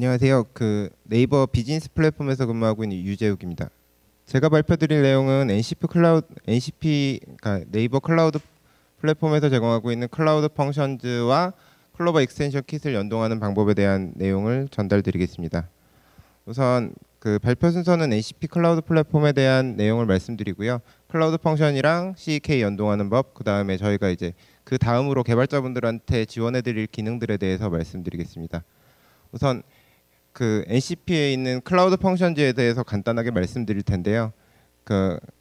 안녕하세요. 네이버 비즈니스 플랫폼에서 근무하고 있는 유재욱입니다. 제가 발표드릴 내용은 그러니까 네이버 클라우드 플랫폼에서 제공하고 있는 클라우드 펑션즈와 클로버 익스텐션 킷을 연동하는 방법에 대한 내용을 전달드리겠습니다. 우선 발표 순서는 NCP 클라우드 플랫폼에 대한 내용을 말씀드리고요. 클라우드 펑션이랑 CK 연동하는 법, 그 다음에 저희가 이제 그 다음으로 개발자분들한테 지원해드릴 기능들에 대해서 말씀드리겠습니다. 우선 NCP에 있는 클라우드 펑션즈에 대해서 간단하게 말씀드릴 텐데요.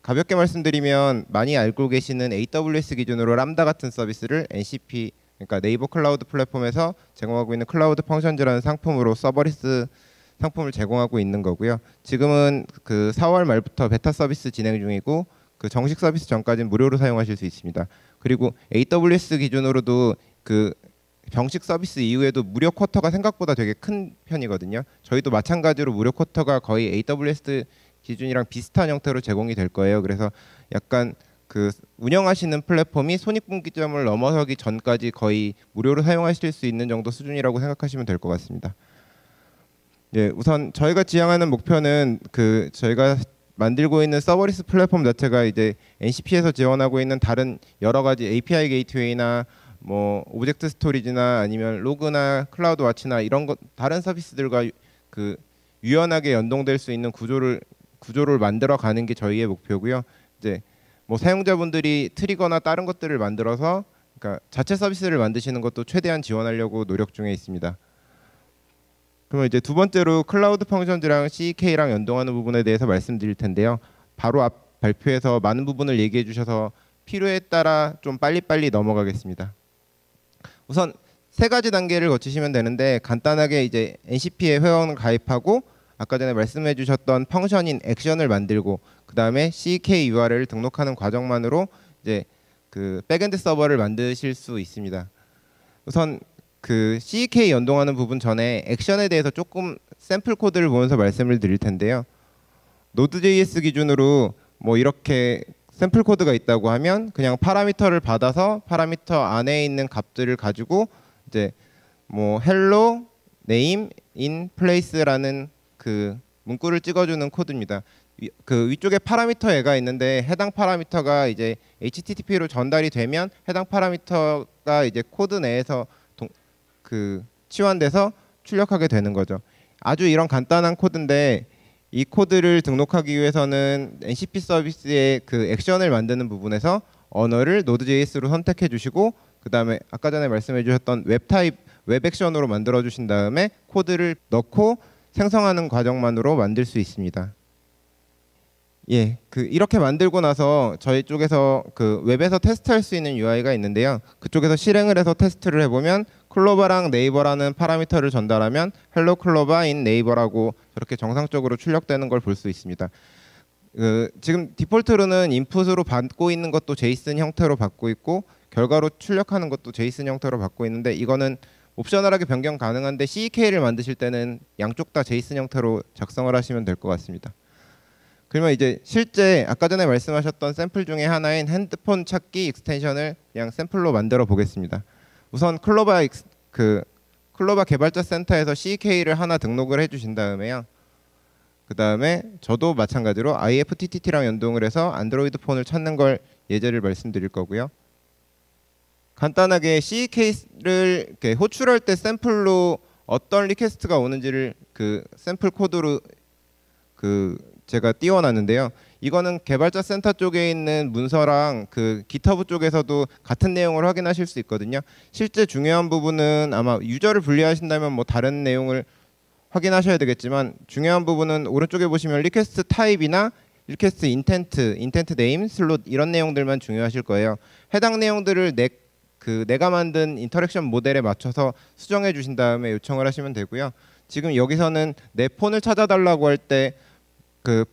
가볍게 말씀드리면 많이 알고 계시는 AWS 기준으로 람다 같은 서비스를 NCP, 그러니까 네이버 클라우드 플랫폼에서 제공하고 있는 클라우드 펑션즈라는 상품으로 서버리스 상품을 제공하고 있는 거고요. 지금은 4월 말부터 베타 서비스 진행 중이고 정식 서비스 전까지는 무료로 사용하실 수 있습니다. 그리고 AWS 기준으로도 정식 서비스 이후에도 무료 쿼터가 생각보다 되게 큰 편이거든요. 저희도 마찬가지로 무료 쿼터가 거의 AWS 기준이랑 비슷한 형태로 제공이 될 거예요. 그래서 약간 운영하시는 플랫폼이 손익분기점을 넘어서기 전까지 거의 무료로 사용하실 수 있는 정도 수준이라고 생각하시면 될 것 같습니다. 예, 우선 저희가 지향하는 목표는 저희가 만들고 있는 서버리스 플랫폼 자체가 이제 NCP에서 지원하고 있는 다른 여러 가지 API 게이트웨이나 뭐 오브젝트 스토리지나 아니면 로그나 클라우드 와치나 이런 다른 서비스들과 유연하게 연동될 수 있는 구조를 만들어 가는 게 저희의 목표고요. 이제 뭐 사용자분들이 트리거나 다른 것들을 만들어서 자체 서비스를 만드시는 것도 최대한 지원하려고 노력 중에 있습니다. 그러면 이제 두 번째로 클라우드 펑션즈랑 CK랑 연동하는 부분에 대해서 말씀드릴 텐데요. 바로 앞 발표에서 많은 부분을 얘기해 주셔서 필요에 따라 좀 빨리빨리 넘어가겠습니다. 우선 세 가지 단계를 거치시면 되는데 간단하게 이제 NCP에 회원을 가입하고 아까 전에 말씀해 주셨던 펑션인 액션을 만들고 그 다음에 CK URL을 등록하는 과정만으로 이제 백엔드 서버를 만드실 수 있습니다. 우선 CK 연동하는 부분 전에 액션에 대해서 조금 샘플 코드를 보면서 말씀을 드릴 텐데요. Node.js 기준으로 뭐 이렇게 샘플 코드가 있다고 하면 그냥 파라미터를 받아서 파라미터 안에 있는 값들을 가지고 이제 뭐 hello name in place라는 문구를 찍어주는 코드입니다. 위쪽에 파라미터 애가 있는데 해당 파라미터가 이제 HTTP로 전달이 되면 해당 파라미터가 이제 코드 내에서 치환돼서 출력하게 되는 거죠. 아주 이런 간단한 코드인데 이 코드를 등록하기 위해서는 NCP 서비스의 액션을 만드는 부분에서 언어를 Node.js로 선택해 주시고 그 다음에 아까 전에 말씀해 주셨던 웹 타입 웹 액션으로 만들어 주신 다음에 코드를 넣고 생성하는 과정만으로 만들 수 있습니다. 예, 이렇게 만들고 나서 저희 쪽에서 웹에서 테스트할 수 있는 UI가 있는데요. 그쪽에서 실행을 해서 테스트를 해보면 클로버랑 네이버라는 파라미터를 전달하면 헬로 클로버 인 네이버라고 저렇게 정상적으로 출력되는 걸 볼 수 있습니다. 지금 디폴트로는 인풋으로 받고 있는 것도 제이슨 형태로 받고 있고 결과로 출력하는 것도 제이슨 형태로 받고 있는데 이거는 옵셔널하게 변경 가능한데 CK를 만드실 때는 양쪽 다 제이슨 형태로 작성을 하시면 될 것 같습니다. 그러면 이제 실제 아까 전에 말씀하셨던 샘플 중에 하나인 핸드폰 찾기 익스텐션을 그냥 샘플로 만들어 보겠습니다. 우선 클로버 개발자 센터에서 CK를 하나 등록을 해주신 다음에요. 그 다음에 저도 마찬가지로 IFTTT랑 연동을 해서 안드로이드 폰을 찾는 걸 예제를 말씀드릴 거고요. 간단하게 CK를 이렇게 호출할 때 샘플로 어떤 리퀘스트가 오는지를 샘플 코드로 제가 띄워놨는데요. 이거는 개발자 센터 쪽에 있는 문서랑 GitHub 쪽에서도 같은 내용을 확인하실 수 있거든요. 실제 중요한 부분은 아마 유저를 분리하신다면 뭐 다른 내용을 확인하셔야 되겠지만 중요한 부분은 오른쪽에 보시면 리퀘스트 타입이나 리퀘스트 인텐트 네임, 슬롯 이런 내용들만 중요하실 거예요. 해당 내용들을 내가 만든 인터랙션 모델에 맞춰서 수정해 주신 다음에 요청을 하시면 되고요. 지금 여기서는 내 폰을 찾아달라고 할 때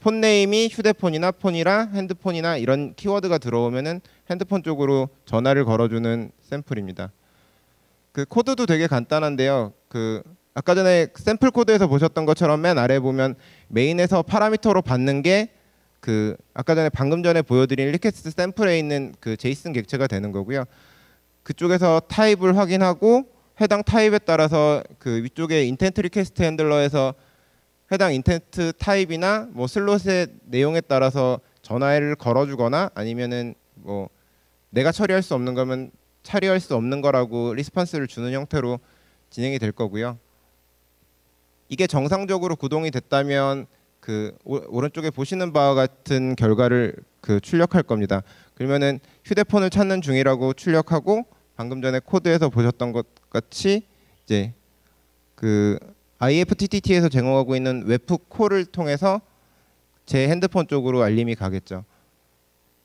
폰 네임이 휴대폰이나 폰이나 핸드폰이나 이런 키워드가 들어오면은 핸드폰 쪽으로 전화를 걸어주는 샘플입니다. 코드도 되게 간단한데요. 아까 전에 샘플 코드에서 보셨던 것처럼 맨 아래 보면 메인에서 파라미터로 받는 게 아까 전에 방금 전에 보여드린 리퀘스트 샘플에 있는 제이슨 객체가 되는 거고요. 그쪽에서 타입을 확인하고 해당 타입에 따라서 그 위쪽에 인텐트 리퀘스트 핸들러에서 해당 인텐트 타입이나 뭐 슬롯의 내용에 따라서 전화를 걸어주거나 아니면은 뭐 내가 처리할 수 없는 거면 처리할 수 없는 거라고 리스폰스를 주는 형태로 진행이 될 거고요. 이게 정상적으로 구동이 됐다면 그 오른쪽에 보시는 바와 같은 결과를 그 출력할 겁니다. 그러면은 휴대폰을 찾는 중이라고 출력하고 방금 전에 코드에서 보셨던 것 같이 이제 그 IFTTT에서 제공하고 있는 웹프 콜을 통해서 제 핸드폰 쪽으로 알림이 가겠죠.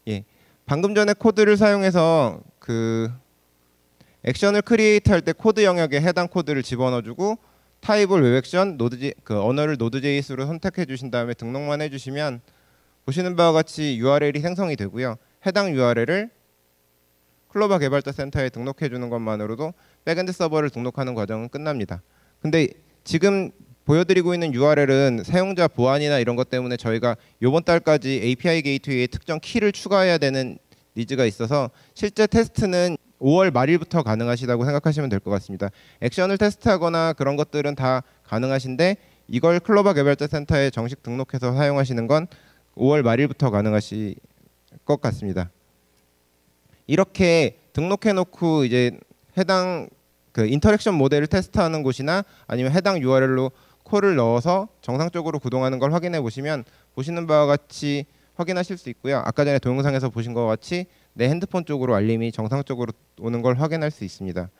예. 방금 전에 코드를 사용해서 그 액션을 크리에이트 할 때 코드 영역에 해당 코드를 집어넣어주고 타입을 웹액션, 그 언어를 Node.js로 선택해 주신 다음에 등록만 해주시면 보시는 바와 같이 URL이 생성이 되고요. 해당 URL을 클로바 개발자 센터에 등록해 주는 것만으로도 백엔드 서버를 등록하는 과정은 끝납니다. 근데 지금 보여드리고 있는 URL은 사용자 보안이나 이런 것 때문에 저희가 이번 달까지 API 게이트웨이에 특정 키를 추가해야 되는 니즈가 있어서 실제 테스트는 5월 말일부터 가능하시다고 생각하시면 될 것 같습니다. 액션을 테스트하거나 그런 것들은 다 가능하신데 이걸 클로바 개발자 센터에 정식 등록해서 사용하시는 건 5월 말일부터 가능하실 것 같습니다. 이렇게 등록해 놓고 이제 해당 그 인터랙션 모델을 테스트하는 곳이나 아니면 해당 URL로 콜을 넣어서 정상적으로 구동하는 걸 확인해 보시면 보시는 바와 같이 확인하실 수 있고요. 아까 전에 동영상에서 보신 것과 같이 내 핸드폰 쪽으로 알림이 정상적으로 오는 걸 확인할 수 있습니다.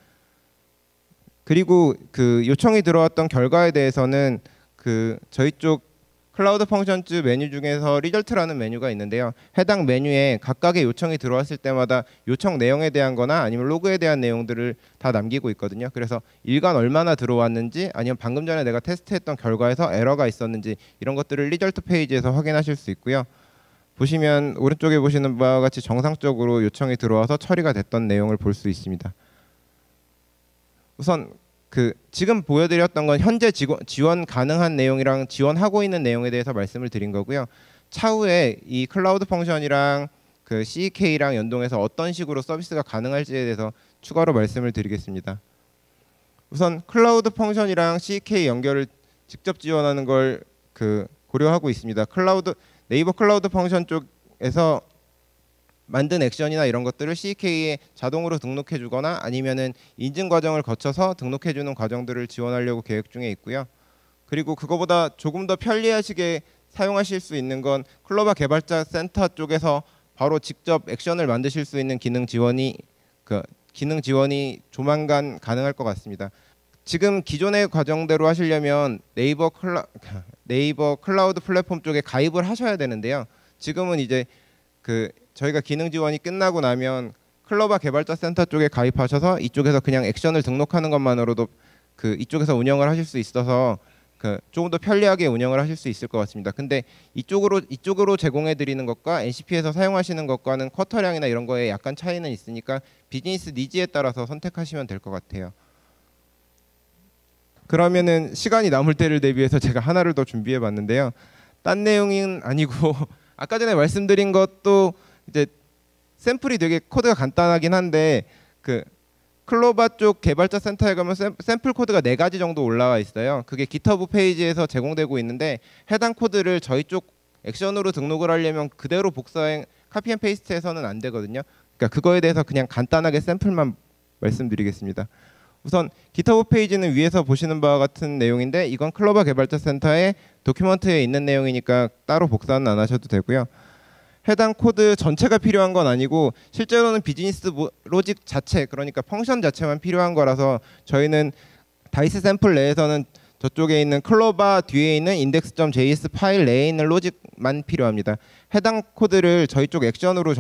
그리고 그 요청이 들어왔던 결과에 대해서는 그 저희 쪽 클라우드 펑션즈 메뉴 중에서 리절트라는 메뉴가 있는데요. 해당 메뉴에 각각의 요청이 들어왔을 때마다 요청 내용에 대한 거나 아니면 로그에 대한 내용들을 다 남기고 있거든요. 그래서 일간 얼마나 들어왔는지 아니면 방금 전에 내가 테스트했던 결과에서 에러가 있었는지 이런 것들을 리절트 페이지에서 확인하실 수 있고요. 보시면 오른쪽에 보시는 바와 같이 정상적으로 요청이 들어와서 처리가 됐던 내용을 볼 수 있습니다. 우선 그 지금 보여드렸던 건 현재 지원 가능한 내용이랑 지원하고 있는 내용에 대해서 말씀을 드린 거고요. 차후에 이 클라우드 펑션이랑 그 CK랑 연동해서 어떤 식으로 서비스가 가능할지에 대해서 추가로 말씀을 드리겠습니다. 우선 클라우드 펑션이랑 CK 연결을 직접 지원하는 걸 그 고려하고 있습니다. 네이버 클라우드 펑션 쪽에서 만든 액션이나 이런 것들을 CK에 자동으로 등록해 주거나 아니면은 인증 과정을 거쳐서 등록해 주는 과정들을 지원하려고 계획 중에 있고요. 그리고 그거보다 조금 더 편리하시게 사용하실 수 있는 건 클로바 개발자 센터 쪽에서 바로 직접 액션을 만드실 수 있는 기능 지원이 조만간 가능할 것 같습니다. 지금 기존의 과정대로 하시려면 네이버 클라우드 플랫폼 쪽에 가입을 하셔야 되는데요. 지금은 이제 그 저희가 기능 지원이 끝나고 나면 클로바 개발자 센터 쪽에 가입하셔서 이쪽에서 그냥 액션을 등록하는 것만으로도 그 이쪽에서 운영을 하실 수 있어서 그 조금 더 편리하게 운영을 하실 수 있을 것 같습니다. 근데 이쪽으로 제공해 드리는 것과 NCP에서 사용하시는 것과는 쿼터량이나 이런 거에 약간 차이는 있으니까 비즈니스 니즈에 따라서 선택하시면 될 것 같아요. 그러면은 시간이 남을 때를 대비해서 제가 하나를 더 준비해 봤는데요. 딴 내용은 아니고 아까 전에 말씀드린 것도 이제 샘플이 되게 코드가 간단하긴 한데 그 클로바 쪽 개발자 센터에 가면 샘플 코드가 4가지 정도 올라와 있어요. 그게 GitHub 페이지에서 제공되고 있는데 해당 코드를 저희 쪽 액션으로 등록을 하려면 그대로 카피 앤 페이스트해서는 안 되거든요. 그러니까 그거에 대해서 그냥 간단하게 샘플만 말씀드리겠습니다. 우선 GitHub 페이지는 위에서 보시는 바와 같은 내용인데 이건 클로바 개발자 센터의 도큐먼트에 있는 내용이니까 따로 복사는 안 하셔도 되고요. 해당 코드 전체가 필요한 건 아니고 실제로는 비즈니스 로직 자체, 그러니까 펑션 자체만 필요한 거라서 저희는 다이스 샘플 내에서는 저쪽에 있는 클로바 뒤에 있는 index.js 파일 내에 있는 로직만 필요합니다. 해당 코드를 저희 쪽 액션으로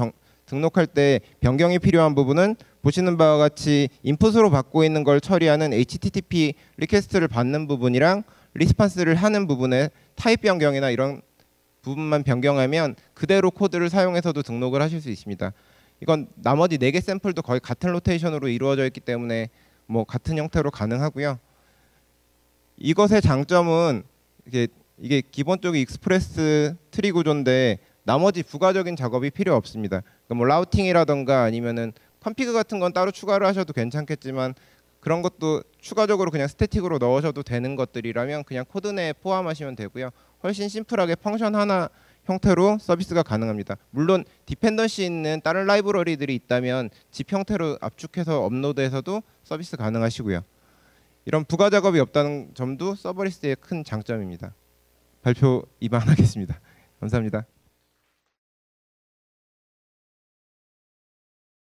등록할 때 변경이 필요한 부분은 보시는 바와 같이 인풋으로 받고 있는 걸 처리하는 HTTP 리퀘스트를 받는 부분이랑 리스폰스를 하는 부분에 타입 변경이나 이런 부분만 변경하면 그대로 코드를 사용해서도 등록을 하실 수 있습니다. 이건 나머지 4개 샘플도 거의 같은 로테이션으로 이루어져 있기 때문에 뭐 같은 형태로 가능하고요. 이것의 장점은 이게 기본적인 익스프레스 트리 구조인데 나머지 부가적인 작업이 필요 없습니다. 그러니까 뭐 라우팅이라던가 아니면은 컴피그 같은 건 따로 추가를 하셔도 괜찮겠지만 그런 것도 추가적으로 그냥 스태틱으로 넣으셔도 되는 것들이라면 그냥 코드 내에 포함하시면 되고요. 훨씬 심플하게 펑션 하나 형태로 서비스가 가능합니다. 물론 디펜던시 있는 다른 라이브러리들이 있다면 집 형태로 압축해서 업로드해서도 서비스 가능하시고요. 이런 부가 작업이 없다는 점도 서버리스의 큰 장점입니다. 발표 이반하겠습니다. 감사합니다.